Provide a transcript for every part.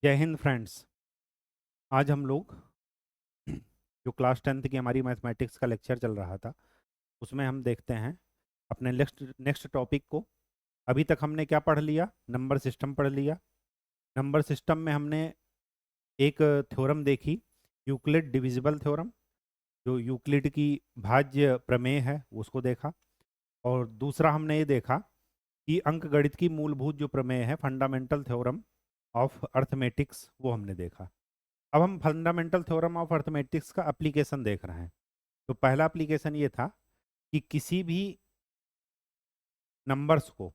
जय हिंद फ्रेंड्स। आज हम लोग जो क्लास 10th की हमारी मैथमेटिक्स का लेक्चर चल रहा था उसमें हम देखते हैं अपने नेक्स्ट नेक्स्ट टॉपिक को। अभी तक हमने क्या पढ़ लिया? नंबर सिस्टम पढ़ लिया। नंबर सिस्टम में हमने एक थ्योरम देखी, यूक्लिड डिविजिबल थ्योरम, जो यूक्लिड की भाज्य प्रमेय है उसको देखा। और दूसरा हमने ये देखा कि अंकगणित की मूलभूत जो प्रमेय है, फंडामेंटल थ्योरम ऑफ अर्थमेटिक्स, वो हमने देखा। अब हम फंडामेंटल थ्योरम ऑफ अर्थमेटिक्स का एप्लीकेशन देख रहे हैं। तो पहला एप्लीकेशन ये था कि किसी भी नंबर्स को,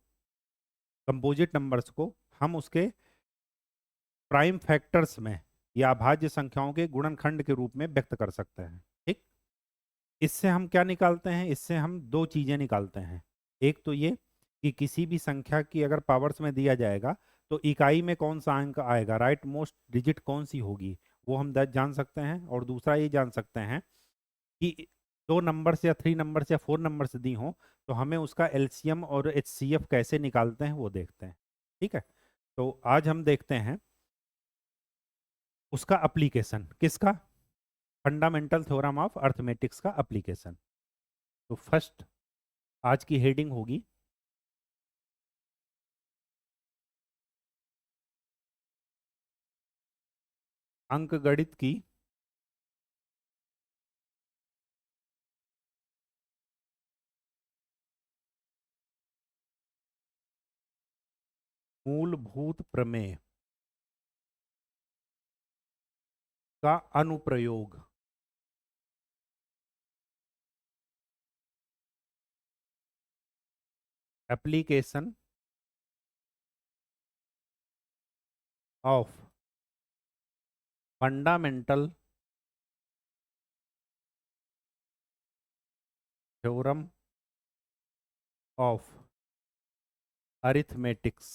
कंपोजिट नंबर्स को, हम उसके प्राइम फैक्टर्स में या अभाज्य संख्याओं के गुणनखंड के रूप में व्यक्त कर सकते हैं। ठीक। इससे हम क्या निकालते हैं? इससे हम दो चीजें निकालते हैं। एक तो ये कि किसी भी संख्या की अगर पावर्स में दिया जाएगा तो इकाई में कौन सा अंक आएगा, राइट मोस्ट डिजिट कौन सी होगी, वो हम जान सकते हैं। और दूसरा ये जान सकते हैं कि दो नंबर्स या थ्री नंबर्स या फोर नंबर्स दी हों तो हमें उसका एलसीएम और एचसीएफ कैसे निकालते हैं वो देखते हैं। ठीक है। तो आज हम देखते हैं उसका एप्लीकेशन। किसका? फंडामेंटल थ्योरम ऑफ अर्थमेटिक्स का एप्लीकेशन। तो फर्स्ट आज की हेडिंग होगी अंकगणित की मूलभूत प्रमेय का अनुप्रयोग। Application of fundamental theorem of arithmetics.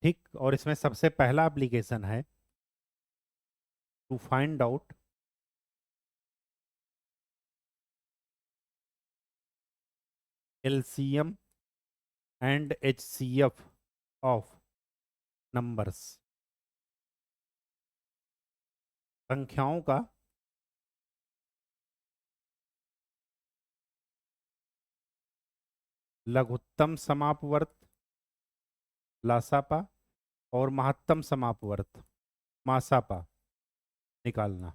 ठीक। और इसमें सबसे पहला एप्लीकेशन है to find out LCM and HCF of numbers. संख्याओं का लघुत्तम समापवर्त लासापा और महत्तम समापवर्त मासापा निकालना।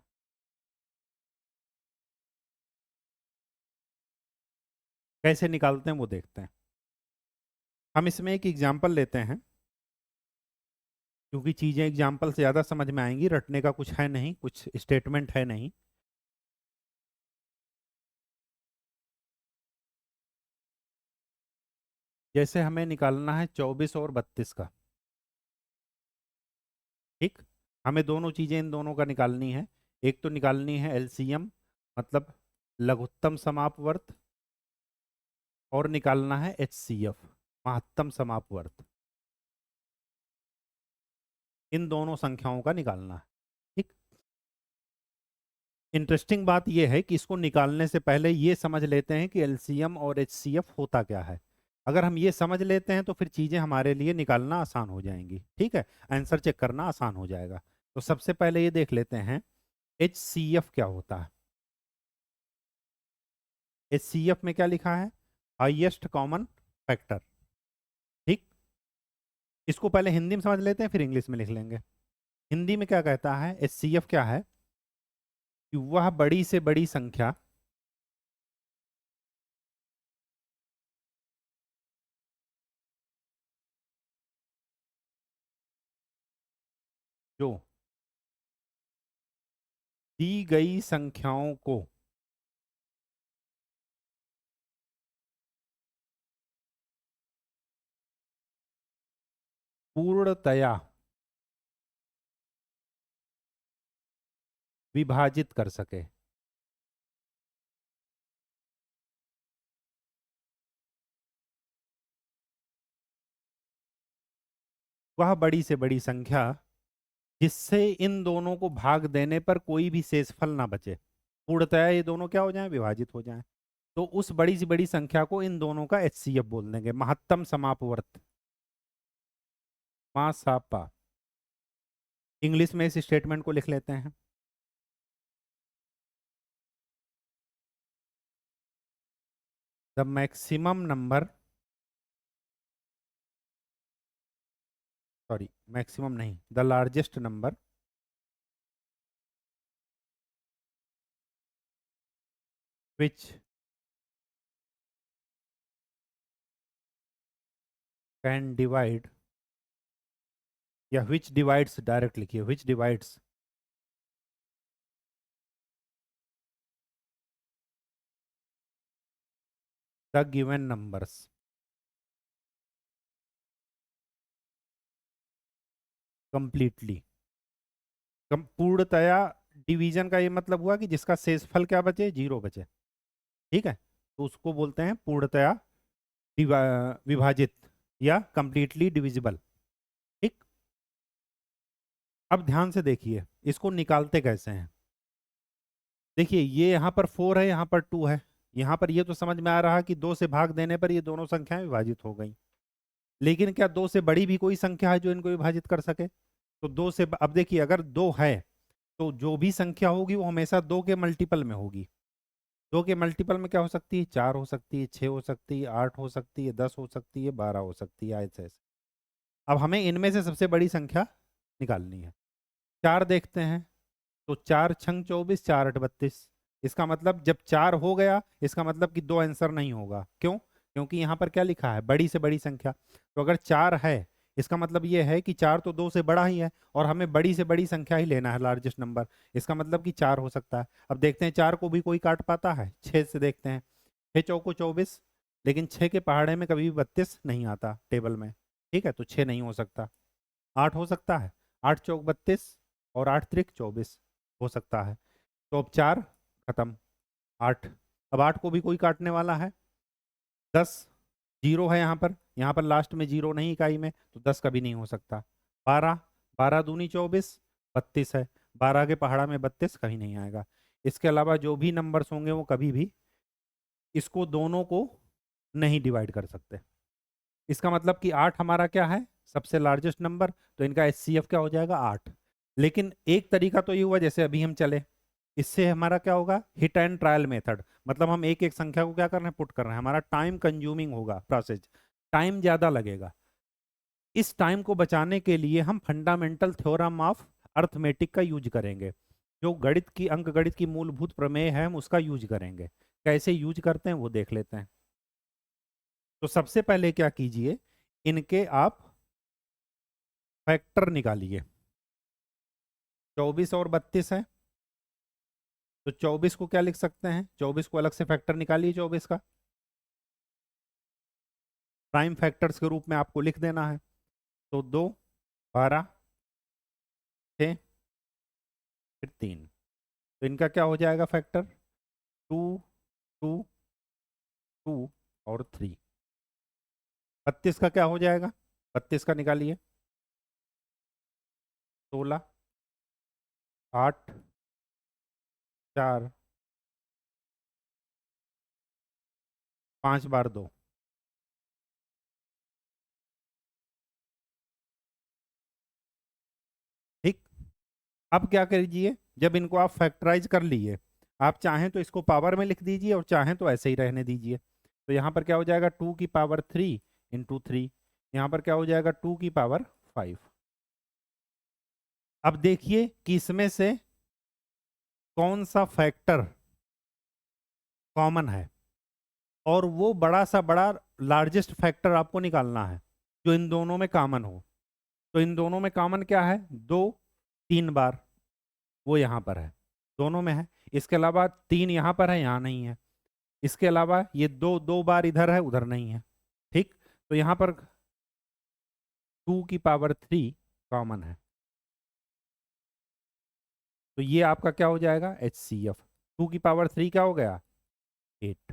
कैसे निकालते हैं वो देखते हैं। हम इसमें एक एग्जाम्पल लेते हैं क्योंकि चीजें एग्जाम्पल से ज्यादा समझ में आएंगी, रटने का कुछ है नहीं, कुछ स्टेटमेंट है नहीं। जैसे हमें निकालना है 24 और 32 का। ठीक। हमें दोनों चीजें इन दोनों का निकालनी है। एक तो निकालनी है एलसीएम, मतलब लघुत्तम समापवर्त, और निकालना है एचसीएफ, महत्तम समापवर्त। इन दोनों संख्याओं का निकालना है। ठीक। इंटरेस्टिंग बात यह है कि इसको निकालने से पहले ये समझ लेते हैं कि एलसीएम और एचसीएफ होता क्या है। अगर हम ये समझ लेते हैं तो फिर चीजें हमारे लिए निकालना आसान हो जाएंगी। ठीक है, आंसर चेक करना आसान हो जाएगा। तो सबसे पहले ये देख लेते हैं एचसीएफ क्या होता है। एचसीएफ में क्या लिखा है? Highest common factor. ठीक। इसको पहले हिंदी में समझ लेते हैं फिर इंग्लिश में लिख लेंगे। हिंदी में क्या कहता है? एचसीएफ क्या है कि वह बड़ी से बड़ी संख्या जो दी गई संख्याओं को पूर्णतया विभाजित कर सके। वह बड़ी से बड़ी संख्या जिससे इन दोनों को भाग देने पर कोई भी शेषफल ना बचे, पूर्णतया ये दोनों क्या हो जाएं, विभाजित हो जाएं। तो उस बड़ी से बड़ी संख्या को इन दोनों का HCF बोल देंगे, महत्तम समापवर्त, मासापा। इंग्लिश में इस स्टेटमेंट को लिख लेते हैं। The maximum number, sorry maximum नहीं, the largest number which can divide, या विच डिवाइड्स, डायरेक्ट लिखिए which divides the given numbers. Completely, पूर्णतया डिवीजन का ये मतलब हुआ कि जिसका शेषफल क्या बचे, 0 बचे। ठीक है, तो उसको बोलते हैं पूर्णतया विभाजित या कंप्लीटली डिविजिबल। ठीक, अब ध्यान से देखिए इसको निकालते कैसे हैं। देखिए ये यहाँ पर 4 है, यहाँ पर 2 है, यहाँ पर ये तो समझ में आ रहा कि 2 से भाग देने पर ये दोनों संख्याएं विभाजित हो गई। लेकिन क्या 2 से बड़ी भी कोई संख्या है जो इनको विभाजित कर सके? तो 2 से अब देखिए अगर 2 है तो जो भी संख्या होगी वो हमेशा 2 के मल्टीपल में होगी। 2 के मल्टीपल में क्या हो सकती है, 4 हो सकती है, 6 हो सकती है, 8 हो सकती है, 10 हो सकती है, 12 हो सकती है, ऐसे ऐसे। अब हमें इनमें से सबसे बड़ी संख्या निकालनी है। 4 देखते हैं, तो 4 छंग 24, 4 8 32। इसका मतलब जब 4 हो गया इसका मतलब कि 2 आंसर नहीं होगा। क्यों? क्योंकि यहाँ पर क्या लिखा है, बड़ी से बड़ी संख्या। तो अगर 4 है इसका मतलब ये है कि 4 तो 2 से बड़ा ही है और हमें बड़ी से बड़ी संख्या ही लेना है, लार्जेस्ट नंबर। इसका मतलब कि 4 हो सकता है। अब देखते हैं 4 को भी कोई काट पाता है? 6 से देखते हैं, 6 चौको 24, लेकिन 6 के पहाड़े में कभी भी 32 नहीं आता टेबल में। ठीक है, तो 6 नहीं हो सकता। 8 हो सकता है, 8 चौक 32 और 8 त्रिक 24 हो सकता है। तो अब 4 खत्म, 8। अब 8 को भी कोई काटने वाला है? 10 जीरो है यहाँ पर लास्ट में जीरो नहीं इकाई में, तो 10 कभी नहीं हो सकता। 12, 12 दूनी 24, 32 है, 12 के पहाड़ा में 32 कहीं नहीं आएगा। इसके अलावा जो भी नंबर्स होंगे वो कभी भी इसको दोनों को नहीं डिवाइड कर सकते। इसका मतलब कि 8 हमारा क्या है, सबसे लार्जेस्ट नंबर, तो इनका HCF क्या हो जाएगा, 8। लेकिन एक तरीका तो ये हुआ जैसे अभी हम चले, इससे हमारा क्या होगा, हिट एंड ट्रायल मेथड। मतलब हम एक एक संख्या को क्या कर रहे हैं, पुट कर रहे हैं, हमारा टाइम कंज्यूमिंग होगा प्रोसेस, टाइम ज्यादा लगेगा। इस टाइम को बचाने के लिए हम फंडामेंटल थ्योरम ऑफ अर्थमेटिक का यूज करेंगे, जो गणित की, अंक गणित की मूलभूत प्रमेय है, हम उसका यूज करेंगे। कैसे यूज करते हैं वो देख लेते हैं। तो सबसे पहले क्या कीजिए, इनके आप फैक्टर निकालिए। 24 और 32 है, तो 24 को क्या लिख सकते हैं, 24 को अलग से फैक्टर निकालिए 24 का, प्राइम फैक्टर्स के रूप में आपको लिख देना है। तो 2, 12, 6, फिर 3, तो इनका क्या हो जाएगा फैक्टर, 2, 2, 2 और 3। 32 का क्या हो जाएगा, 32 का निकालिए, 16, 8, 4, 5 बार 2। ठीक, अब क्या कीजिए, जब इनको आप फैक्टराइज कर लिए, आप चाहें तो इसको पावर में लिख दीजिए और चाहें तो ऐसे ही रहने दीजिए। तो यहाँ पर क्या हो जाएगा, 2 की पावर 3 इंटू 3, यहाँ पर क्या हो जाएगा, 2 की पावर 5। अब देखिए कि इसमें से कौन सा फैक्टर कॉमन है, और वो बड़ा सा बड़ा लार्जेस्ट फैक्टर आपको निकालना है जो इन दोनों में कॉमन हो। तो इन दोनों में कॉमन क्या है, 2 3 बार, वो यहाँ पर है, दोनों में है। इसके अलावा 3 यहाँ पर है, यहाँ नहीं है। इसके अलावा ये 2 2 बार इधर है, उधर नहीं है। ठीक, तो यहाँ पर 2 की पावर 3 कॉमन है, तो ये आपका क्या हो जाएगा, HCF। 2 की पावर 3 क्या हो गया, 8।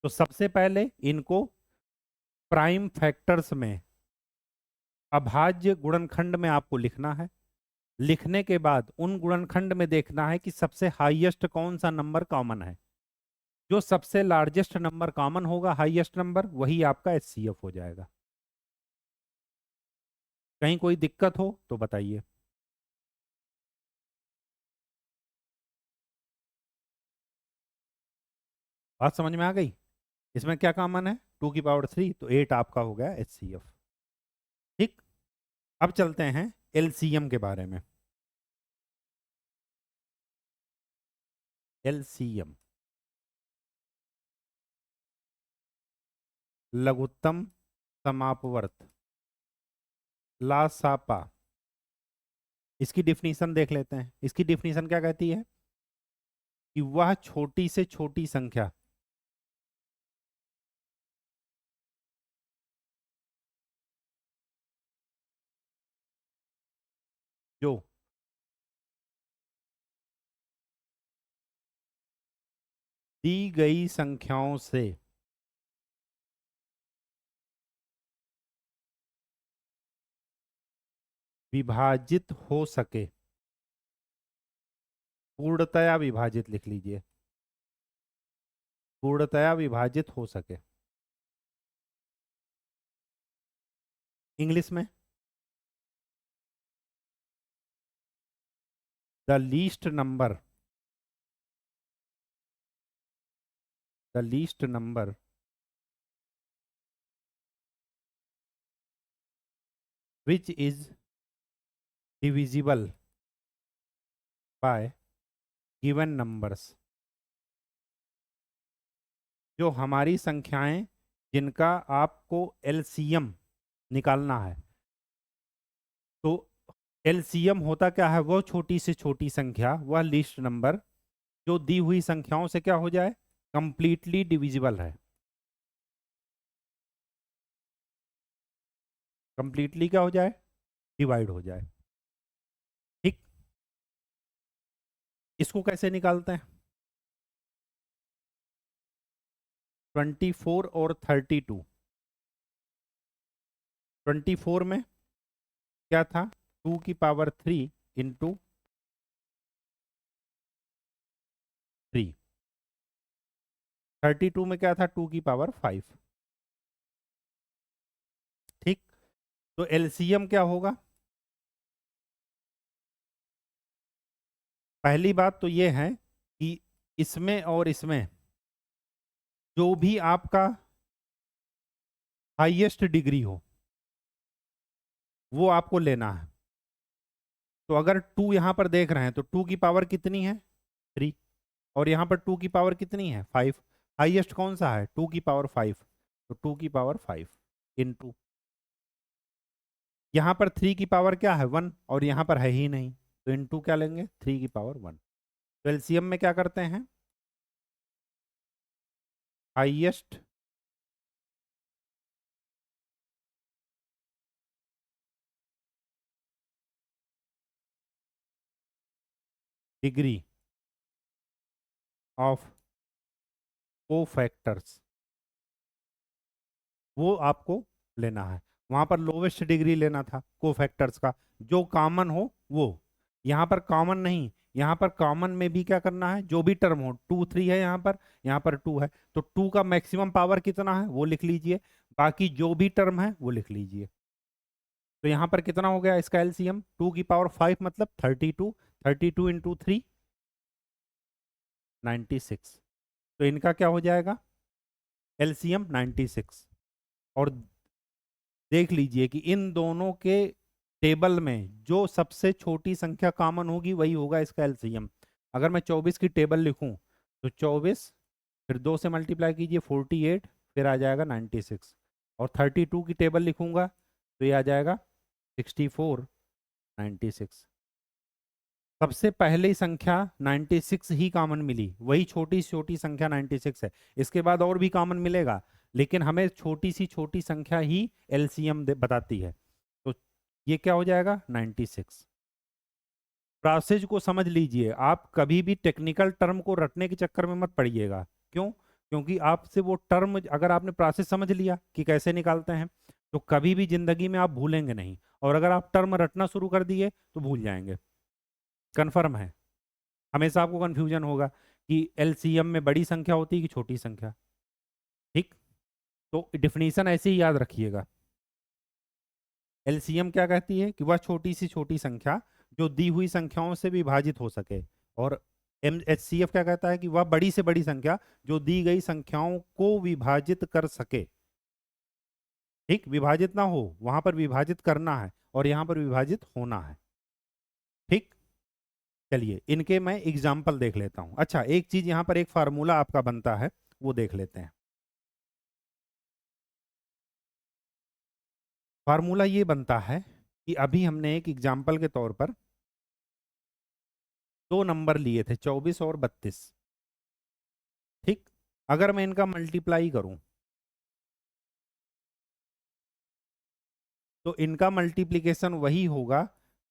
तो सबसे पहले इनको प्राइम फैक्टर्स में अभाज्य गुणनखंड में आपको लिखना है। लिखने के बाद उन गुणनखंड में देखना है कि सबसे हाईएस्ट कौन सा नंबर कॉमन है। जो सबसे लार्जेस्ट नंबर कॉमन होगा, हाईएस्ट नंबर, वही आपका एचसीएफ हो जाएगा। कहीं कोई दिक्कत हो तो बताइए। बात समझ में आ गई? इसमें क्या कॉमन है? 2 की पावर 3, तो 8 आपका हो गया एचसीएफ। ठीक। अब चलते हैं एलसीएम के बारे में। एलसीएम, लघुत्तम समापवर्त, लासापा। इसकी डिफिनीशन देख लेते हैं। इसकी डिफिनीशन क्या कहती है? कि वह छोटी से छोटी संख्या जो दी गई संख्याओं से विभाजित हो सके, पूर्णतया विभाजित लिख लीजिए, पूर्णतया विभाजित हो सके। इंग्लिश में, the least number, the least number which is divisible by given numbers। जो हमारी संख्याएं जिनका आपको एलसीएम निकालना है, तो एलसीएम होता क्या है? वो छोटी से छोटी संख्या, वह लीस्ट नंबर जो दी हुई संख्याओं से क्या हो जाए? कंप्लीटली डिविजिबल है। कंप्लीटली क्या हो जाए? डिवाइड हो जाए। ठीक। इसको कैसे निकालते हैं? 24 और 32। 24 में क्या था? 2 की पावर 3 इंटू 3। 32 में क्या था? 2 की पावर 5। ठीक। तो एलसीएम क्या होगा? पहली बात तो ये है कि इसमें और इसमें जो भी आपका हाईएस्ट डिग्री हो वो आपको लेना है। तो अगर 2 यहां पर देख रहे हैं तो 2 की पावर कितनी है? 3। और यहां पर 2 की पावर कितनी है? 5। हाईएस्ट कौन सा है? 2 की पावर 5। तो 2 की पावर 5 इंटू, यहां पर 3 की पावर क्या है? 1, और यहां पर है ही नहीं, तो इंटू क्या लेंगे? 3 की पावर 1। तो एलसीएम में क्या करते हैं? हाईएस्ट डिग्री ऑफ कोफैक्टर्स, वो आपको लेना है। वहां पर लोवेस्ट डिग्री लेना था कोफैक्टर्स का, जो कॉमन हो वो। यहां पर कॉमन नहीं, यहां पर कॉमन में भी क्या करना है? जो भी टर्म हो, 2 3 है यहाँ पर 2 है, तो 2 का मैक्सिमम पावर कितना है वो लिख लीजिए, बाकी जो भी टर्म है वो लिख लीजिए। तो यहाँ पर कितना हो गया इसका एलसीएम? 2 की पावर 5 मतलब 32। 32 इंटू 3, 96। तो इनका क्या हो जाएगा? एलसीएम 96। और देख लीजिए कि इन दोनों के टेबल में जो सबसे छोटी संख्या कॉमन होगी वही होगा इसका एलसीएम। अगर मैं 24 की टेबल लिखूं तो 24 फिर 2 से मल्टीप्लाई कीजिए 48, फिर आ जाएगा 96। और 32 की टेबल लिखूंगा तो ये आ जाएगा 64, 96। सबसे पहली संख्या 96 ही कॉमन मिली, वही छोटी से छोटी संख्या 96 है। इसके बाद और भी कॉमन मिलेगा, लेकिन हमें छोटी सी छोटी संख्या ही एलसीएम बताती है। तो ये क्या हो जाएगा? 96। प्रोसेस को समझ लीजिए, आप कभी भी टेक्निकल टर्म को रटने के चक्कर में मत पड़िएगा। क्यों? क्योंकि आपसे वो टर्म, अगर आपने प्रोसेस समझ लिया कि कैसे निकालते हैं, तो कभी भी जिंदगी में आप भूलेंगे नहीं, और अगर आप टर्म रटना शुरू कर दिए तो भूल जाएंगे, कन्फर्म है। हमेशा आपको कंफ्यूजन होगा कि एलसीएम में बड़ी संख्या होती है कि छोटी संख्या। ठीक, तो डिफिनीशन ऐसे ही याद रखिएगा। एलसीएम क्या कहती है कि वह छोटी सी छोटी संख्या जो दी हुई संख्याओं से विभाजित हो सके, और एचसीएफ क्या कहता है कि वह बड़ी से बड़ी संख्या जो दी गई संख्याओं को विभाजित कर सके। ठीक, विभाजित ना हो, वहां पर विभाजित करना है और यहां पर विभाजित होना है। ठीक, चलिए इनके मैं एग्जाम्पल देख लेता हूं। अच्छा, एक चीज यहां पर एक फार्मूला आपका बनता है, वो देख लेते हैं। फार्मूला ये बनता है कि अभी हमने एक एग्जाम्पल के तौर पर दो नंबर लिए थे, 24 और 32। ठीक, अगर मैं इनका मल्टीप्लाई करूं तो इनका मल्टीप्लिकेशन वही होगा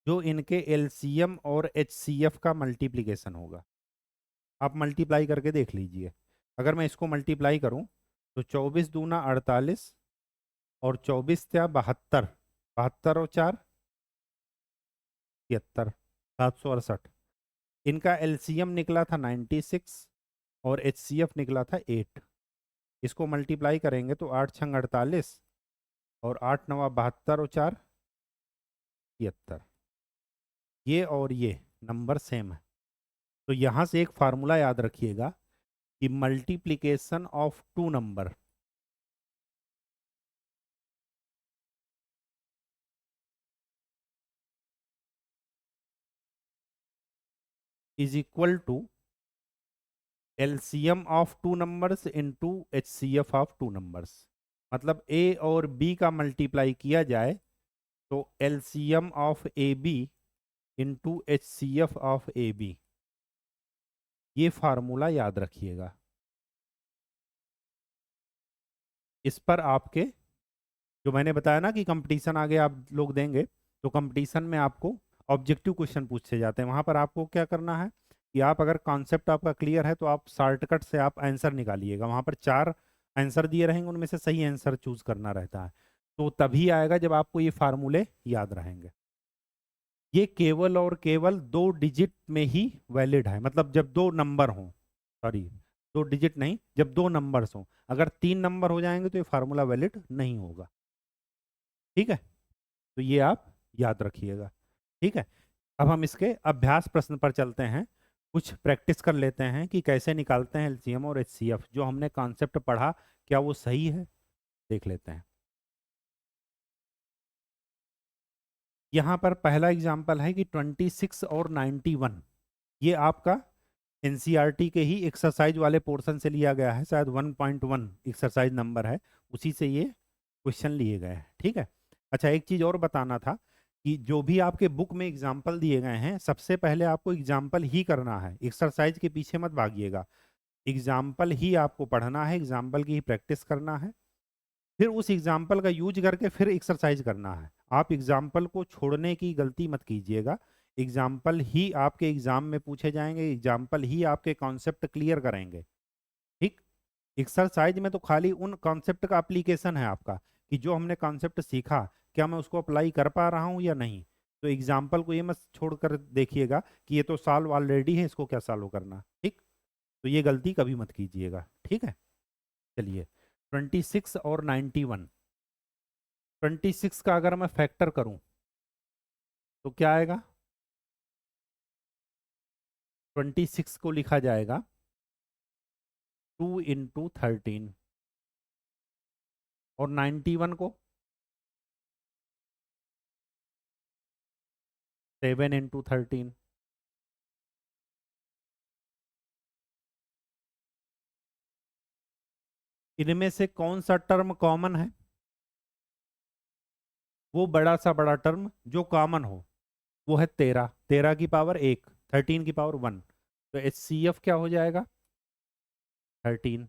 जो इनके एलसीएम और एचसीएफ का मल्टीप्लिकेशन होगा। आप मल्टीप्लाई करके देख लीजिए। अगर मैं इसको मल्टीप्लाई करूं तो 24 दूना 48 और 24 क्या 72, 72 और 4 73, 768। इनका एलसीएम निकला था 96 और एचसीएफ निकला था 8। इसको मल्टीप्लाई करेंगे तो 8 छंग 48 और 8 नवा 72 और 4 73। ये और ये नंबर सेम है। तो यहां से एक फार्मूला याद रखिएगा कि multiplication of two number is equal to LCM of two numbers into HCF of two numbers. मतलब ए और बी का मल्टीप्लाई किया जाए तो LCM of A B into HCF of A B. ये फार्मूला याद रखिएगा। इस पर आपके जो मैंने बताया ना कि कंपटीशन आगे आप लोग देंगे, तो कंपटीशन में आपको ऑब्जेक्टिव क्वेश्चन पूछे जाते हैं। वहां पर आपको क्या करना है कि आप अगर कॉन्सेप्ट आपका क्लियर है तो आप शॉर्टकट से आप आंसर निकालिएगा। वहां पर 4 आंसर दिए रहेंगे, उनमें से सही आंसर चूज करना रहता है। तो तभी आएगा जब आपको ये फार्मूले याद रहेंगे। ये केवल और केवल 2 डिजिट में ही वैलिड है, मतलब जब दो नंबर हों, सॉरी 2 डिजिट नहीं, जब 2 नंबर्स हों। अगर 3 नंबर हो जाएंगे तो ये फार्मूला वैलिड नहीं होगा। ठीक है, तो ये आप याद रखिएगा। ठीक है, अब हम इसके अभ्यास प्रश्न पर चलते हैं। कुछ प्रैक्टिस कर लेते हैं कि कैसे निकालते हैं एलसीएम और एचसीएफ। जो हमने कॉन्सेप्ट पढ़ा क्या वो सही है, देख लेते हैं। यहाँ पर पहला एग्जाम्पल है कि 26 और 91, ये आपका एनसीईआरटी के ही एक्सरसाइज वाले पोर्शन से लिया गया है। शायद 1.1 एक्सरसाइज नंबर है, उसी से ये क्वेश्चन लिए गए हैं। ठीक है, अच्छा एक चीज़ और बताना था कि जो भी आपके बुक में एग्जाम्पल दिए गए हैं, सबसे पहले आपको एग्जाम्पल ही करना है, एक्सरसाइज के पीछे मत भागिएगा। एग्जाम्पल ही आपको पढ़ना है, एग्जाम्पल की ही प्रैक्टिस करना है, फिर उस एग्जाम्पल का यूज करके फिर एक्सरसाइज करना है। आप एग्जाम्पल को छोड़ने की गलती मत कीजिएगा। एग्जाम्पल ही आपके एग्जाम में पूछे जाएंगे, एग्जाम्पल ही आपके कॉन्सेप्ट क्लियर करेंगे। ठीक, एक्सरसाइज में तो खाली उन कॉन्सेप्ट का एप्लीकेशन है आपका, कि जो हमने कॉन्सेप्ट सीखा क्या मैं उसको अप्लाई कर पा रहा हूँ या नहीं। तो एग्जाम्पल को ये मत छोड़कर देखिएगा कि ये तो सॉल्व ऑलरेडी है, इसको क्या सॉल्व करना। ठीक, तो ये गलती कभी मत कीजिएगा। ठीक है, चलिए 26 और 91। 26 का अगर मैं फैक्टर करूं तो क्या आएगा? 26 को लिखा जाएगा 2 इंटू 13, और 91 को 7 इंटू 13। इनमें से कौन सा टर्म कॉमन है? वो बड़ा सा बड़ा टर्म जो कॉमन हो वो है 13। 13 की पावर 1, 13 की पावर 1। तो एचसीएफ क्या हो जाएगा? 13।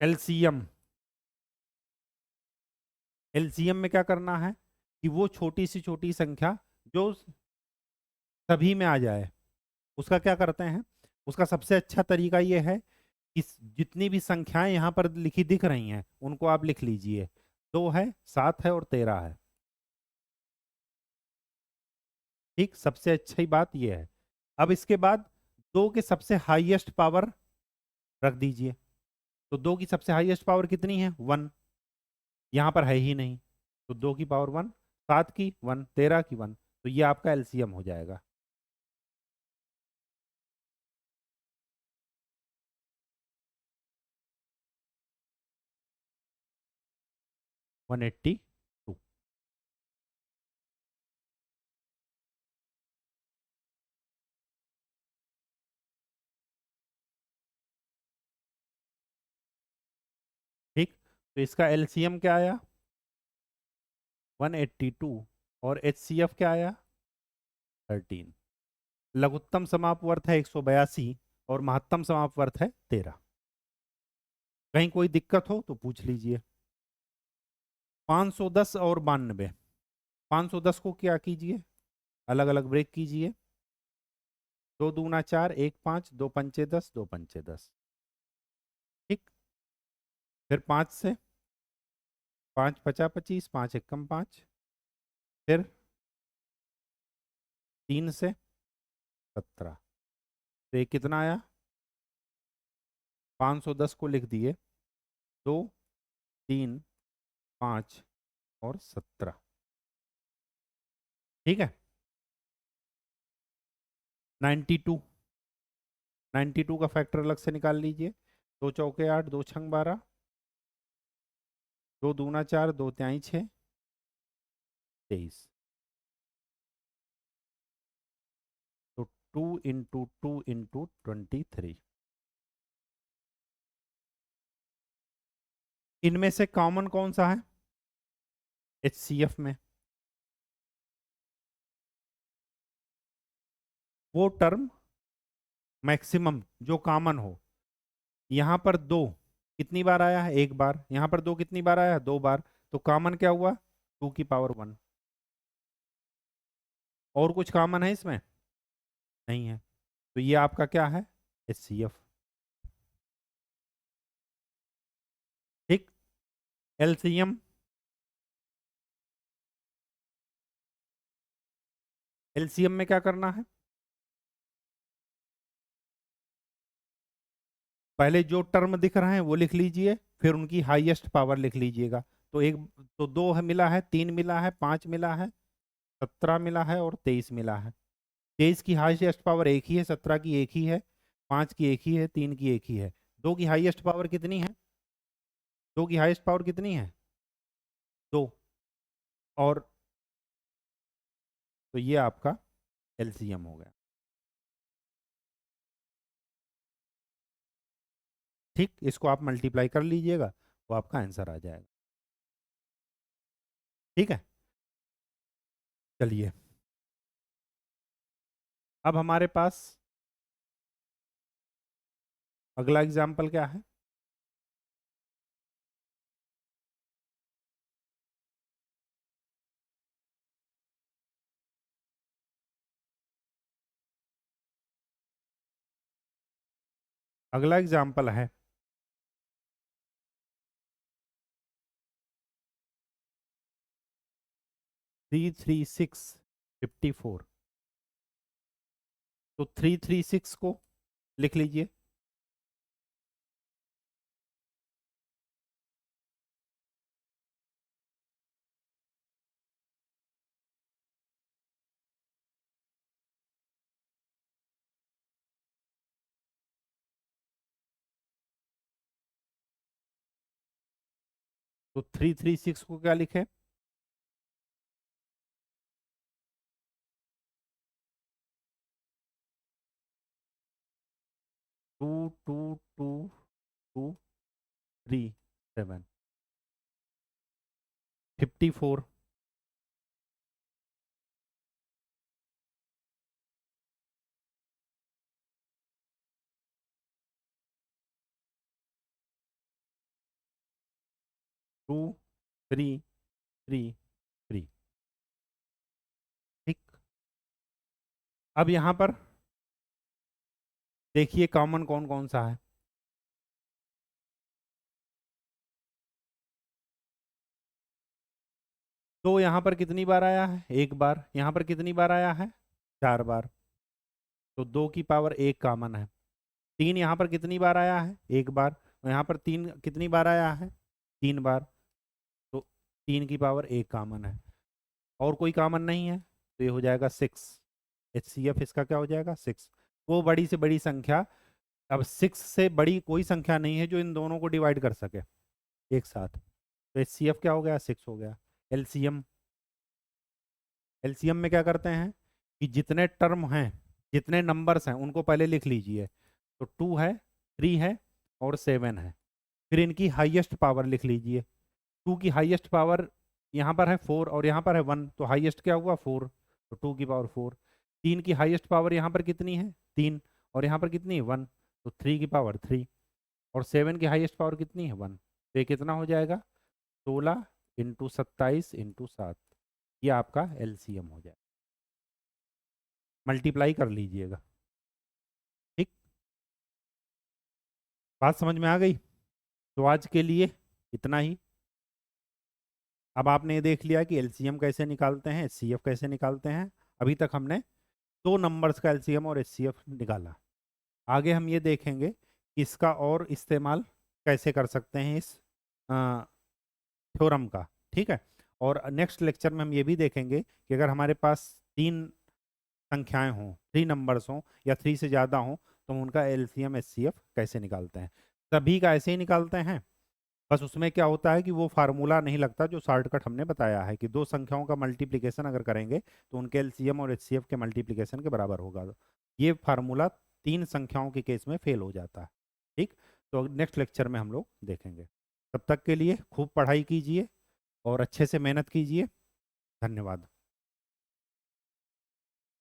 एलसीएम, एलसीएम में क्या करना है कि वो छोटी सी छोटी संख्या जो सभी में आ जाए, उसका क्या करते हैं, उसका सबसे अच्छा तरीका ये है कि जितनी भी संख्याएं यहाँ पर लिखी दिख रही हैं उनको आप लिख लीजिए। 2 है, 7 है और 13 है। ठीक, सबसे अच्छी बात यह है। अब इसके बाद 2 के सबसे हाईएस्ट पावर रख दीजिए। तो 2 की सबसे हाईएस्ट पावर कितनी है? 1। यहाँ पर है ही नहीं, तो 2 की पावर 1, 7 की 1, 13 की 1, तो ये आपका एलसीएम हो जाएगा। वन 82। ठीक, तो इसका एलसीएम क्या आया? 182। और एचसीएफ क्या आया? 13। लघुत्तम समापवर्त है 182 और महत्तम समापवर्त है 13। कहीं कोई दिक्कत हो तो पूछ लीजिए। 510 और 92। 510 को क्या कीजिए, अलग अलग ब्रेक कीजिए। 2 दूना 4, 1 5, 2 पंचे 10, 2 पंचे 10। ठीक, फिर 5 से, 5 पचा 25, 5 एकम 5। फिर 3 से 17। तो ये कितना आया? 510 को लिख दिए, 2, 3, 5 और 17। ठीक है। 92। 92 का फैक्टर अलग से निकाल लीजिए। 2 चौके 8, 2 छंग 12, 2 दूना 4, 2 त्याई 6, 23। तो 2 इंटू 2 इंटू 23। इनमें से कॉमन कौन सा है एचसीएफ में? वो टर्म मैक्सिमम जो कॉमन हो। यहां पर 2 कितनी बार आया है? 1 बार। यहां पर 2 कितनी बार आया है? 2 बार। तो कॉमन क्या हुआ? 2 की पावर 1। और कुछ कॉमन है इसमें? नहीं है। तो ये आपका क्या है? एचसीएफ। ठीक। एलसीएम। एलसीएम में क्या करना है? पहले जो टर्म दिख रहे हैं वो लिख लीजिए, फिर उनकी हाईएस्ट पावर लिख लीजिएगा। तो एक, तो 2 है मिला है, 3 मिला है, 5 मिला है, 17 मिला है और 23 मिला है। 23 की हाईएस्ट पावर एक ही है, 17 की एक ही है, 5 की एक ही है, 3 की एक ही है। 2 की हाईएस्ट पावर कितनी है? 2 की हाईएस्ट पावर कितनी है? 2। और तो ये आपका एलसीएम हो गया। ठीक, इसको आप मल्टीप्लाई कर लीजिएगा, वो आपका आंसर आ जाएगा। ठीक है, चलिए अब हमारे पास अगला एग्जाम्पल क्या है? अगला एग्जाम्पल है 33654। तो 336 को लिख लीजिए। तो 336 को क्या लिखे? 222237 54। 2333। ठीक, अब यहां पर देखिए कॉमन कौन कौन सा है। तो यहाँ पर कितनी बार आया है? एक बार। यहाँ पर कितनी बार आया है? 4 बार। तो 2 की पावर 1 कॉमन है। 3 यहाँ पर कितनी बार आया है? एक बार। और यहाँ पर 3 कितनी बार आया है? 3 बार। तो 3 की पावर 1 कॉमन है। और कोई कॉमन नहीं है, तो ये हो जाएगा 6। HCF इसका क्या हो जाएगा? 6। वो बड़ी से बड़ी संख्या, अब 6 से बड़ी कोई संख्या नहीं है जो इन दोनों को डिवाइड कर सके एक साथ। तो HCF क्या हो गया? 6 हो गया। LCM, LCM में क्या करते हैं कि जितने टर्म हैं, जितने नंबर्स हैं, उनको पहले लिख लीजिए। तो 2 है, 3 है और 7 है। फिर इनकी हाईएस्ट पावर लिख लीजिए। 2 की हाईएस्ट पावर यहाँ पर है 4 और यहाँ पर है 1, तो हाईएस्ट क्या हुआ? 4। तो 2 की पावर 4। 3 की हाईएस्ट पावर यहाँ पर कितनी है? 3। और यहाँ पर कितनी है? 1। तो 3 की पावर 3। और 7 की हाईएस्ट पावर कितनी है? 1। तो ये कितना हो जाएगा? 16 इंटू 27 इंटू 7। ये आपका LCM हो जाएगा। मल्टीप्लाई कर लीजिएगा। ठीक, बात समझ में आ गई? तो आज के लिए इतना ही। अब आपने ये देख लिया कि LCM कैसे निकालते हैं, HCF कैसे निकालते हैं। अभी तक हमने 2 नंबर्स का LCM और HCF निकाला। आगे हम ये देखेंगे कि इसका और इस्तेमाल कैसे कर सकते हैं इस थ्योरम का। ठीक है। और नेक्स्ट लेक्चर में हम ये भी देखेंगे कि अगर हमारे पास 3 संख्याएं हों, 3 नंबर्स हों या 3 से ज़्यादा हों, तो हम उनका LCM HCF कैसे निकालते हैं। सभी का ऐसे ही निकालते हैं, बस उसमें क्या होता है कि वो फार्मूला नहीं लगता जो शॉर्टकट हमने बताया है कि 2 संख्याओं का मल्टीप्लिकेशन अगर करेंगे तो उनके LCM और HCF के मल्टीप्लिकेशन के बराबर होगा। ये फार्मूला 3 संख्याओं के केस में फेल हो जाता है। ठीक, तो नेक्स्ट लेक्चर में हम लोग देखेंगे। तब तक के लिए खूब पढ़ाई कीजिए और अच्छे से मेहनत कीजिए। धन्यवाद।